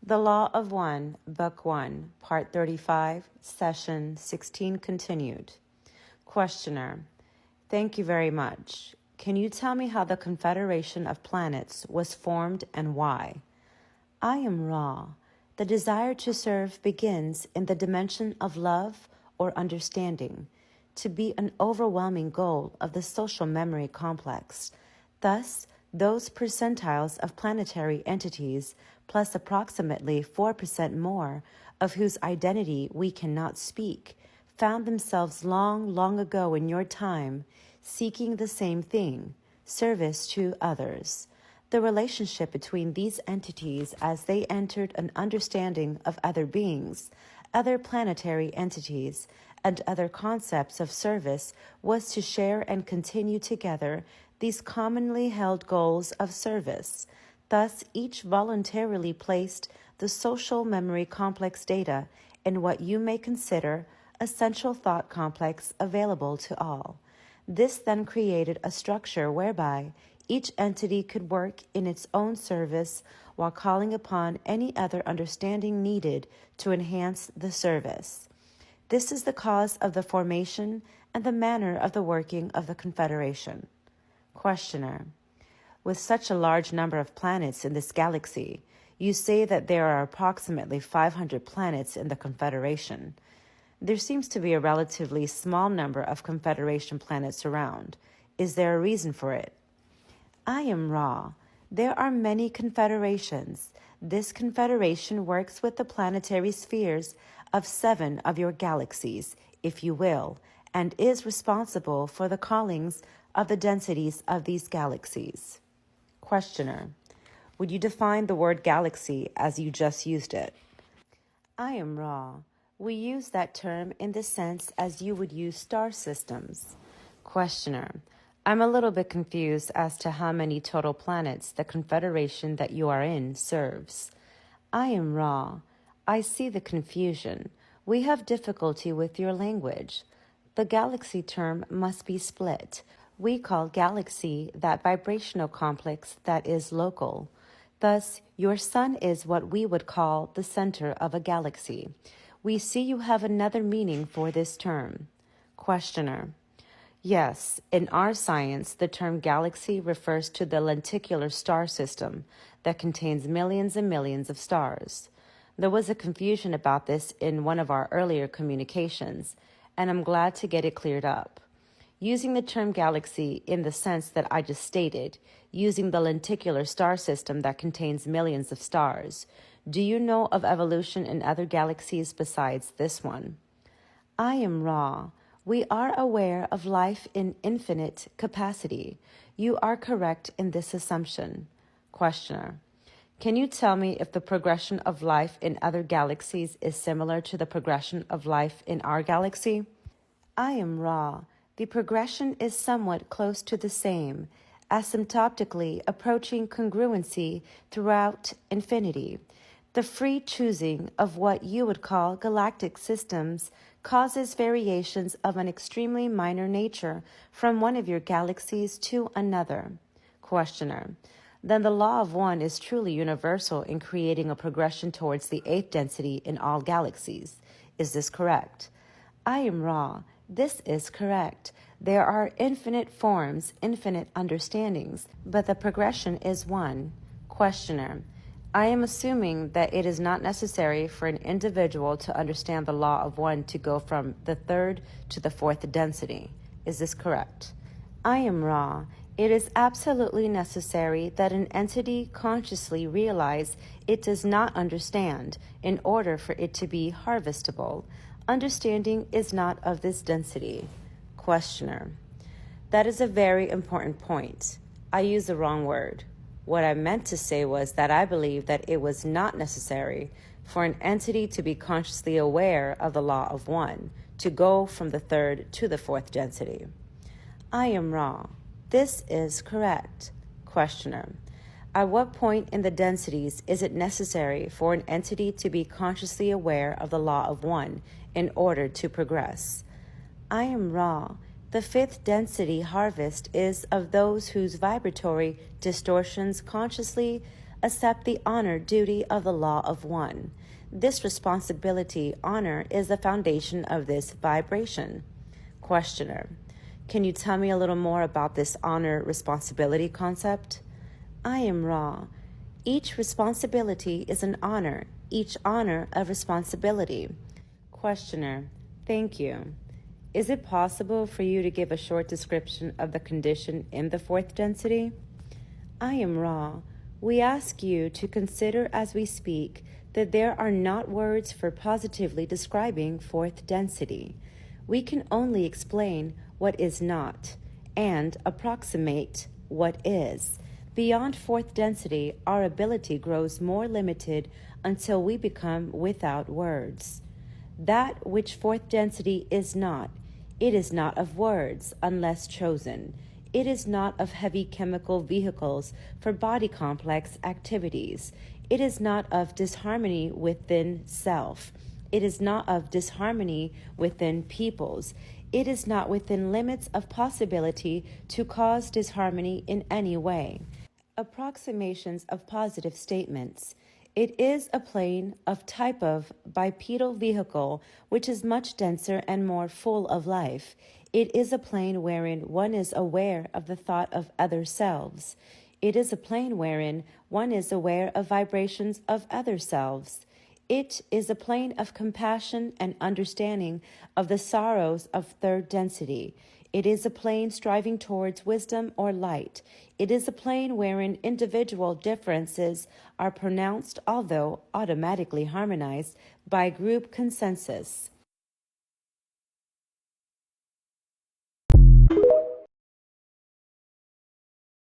The Law of One, Book 1, Part 35, Session 16 continued. Questioner: Thank you very much. Can you tell me how the Confederation of Planets was formed and why? I am Ra. The desire to serve begins in the dimension of love or understanding, to be an overwhelming goal of the social memory complex. Thus, those percentiles of planetary entities, plus approximately 4% more, of whose identity we cannot speak, found themselves long ago in your time, seeking the same thing, service to others. The relationship between these entities as they entered an understanding of other beings, other planetary entities, and other concepts of service was to share and continue together these commonly held goals of service. Thus, each voluntarily placed the social memory complex data in what you may consider a central thought complex available to all. This then created a structure whereby each entity could work in its own service while calling upon any other understanding needed to enhance the service. This is the cause of the formation and the manner of the working of the Confederation. Questioner: With such a large number of planets in this galaxy, you say that there are approximately 500 planets in the Confederation. There seems to be a relatively small number of Confederation planets around. Is there a reason for it? I am Ra. There are many confederations. This confederation works with the planetary spheres of 7 of your galaxies, if you will, and is responsible for the callings of the densities of these galaxies. Questioner: Would you define the word galaxy as you just used it? I am Ra. We use that term in the sense as you would use star systems. Questioner: I'm a little bit confused as to how many total planets the confederation that you are in serves. I am Ra. I see the confusion. We have difficulty with your language. The galaxy term must be split. We call galaxy that vibrational complex that is local. Thus, your sun is what we would call the center of a galaxy. We see you have another meaning for this term. Questioner: Yes, in our science, the term galaxy refers to the lenticular star system that contains millions and millions of stars. There was a confusion about this in one of our earlier communications, and I'm glad to get it cleared up. Using the term galaxy in the sense that I just stated, using the lenticular star system that contains millions of stars, do you know of evolution in other galaxies besides this one? I am Ra. We are aware of life in infinite capacity. You are correct in this assumption. Questioner: Can you tell me if the progression of life in other galaxies is similar to the progression of life in our galaxy? I am Ra. The progression is somewhat close to the same, asymptotically approaching congruency throughout infinity. The free choosing of what you would call galactic systems causes variations of an extremely minor nature from one of your galaxies to another. Questioner: Then the law of one is truly universal in creating a progression towards the 8th density in all galaxies. Is this correct? I am Ra. This is correct. There are infinite forms, infinite understandings, but the progression is one. Questioner: I am assuming that it is not necessary for an individual to understand the law of one to go from the 3rd to the 4th density. Is this correct? I am Ra. It is absolutely necessary that an entity consciously realize it does not understand in order for it to be harvestable. Understanding is not of this density. Questioner: That is a very important point. I used the wrong word. What I meant to say was that I believe that it was not necessary for an entity to be consciously aware of the law of one, to go from the 3rd to the 4th density. I am Ra. This is correct. Questioner: At what point in the densities is it necessary for an entity to be consciously aware of the law of one in order to progress? I am Ra. The 5th density harvest is of those whose vibratory distortions consciously accept the honor duty of the law of one. This responsibility, honor, is the foundation of this vibration. Questioner: can you tell me a little more about this honor responsibility concept? I am Ra. Each responsibility is an honor, each honor a responsibility. Questioner: thank you. Is it possible for you to give a short description of the condition in the fourth density? I am Ra. We ask you to consider as we speak that there are not words for positively describing fourth density. We can only explain what is not and approximate what is. Beyond fourth density, our ability grows more limited until we become without words. That which fourth density is not, it is not of words unless chosen. It is not of heavy chemical vehicles for body complex activities. It is not of disharmony within self. It is not of disharmony within peoples. It is not within limits of possibility to cause disharmony in any way. Approximations of positive statements. It is a plane of type of bipedal vehicle which is much denser and more full of life. It is a plane wherein one is aware of the thought of other selves. It is a plane wherein one is aware of vibrations of other selves. It is a plane of compassion and understanding of the sorrows of third density. It is a plane striving towards wisdom or light. It is a plane wherein individual differences are pronounced, although automatically harmonized, by group consensus.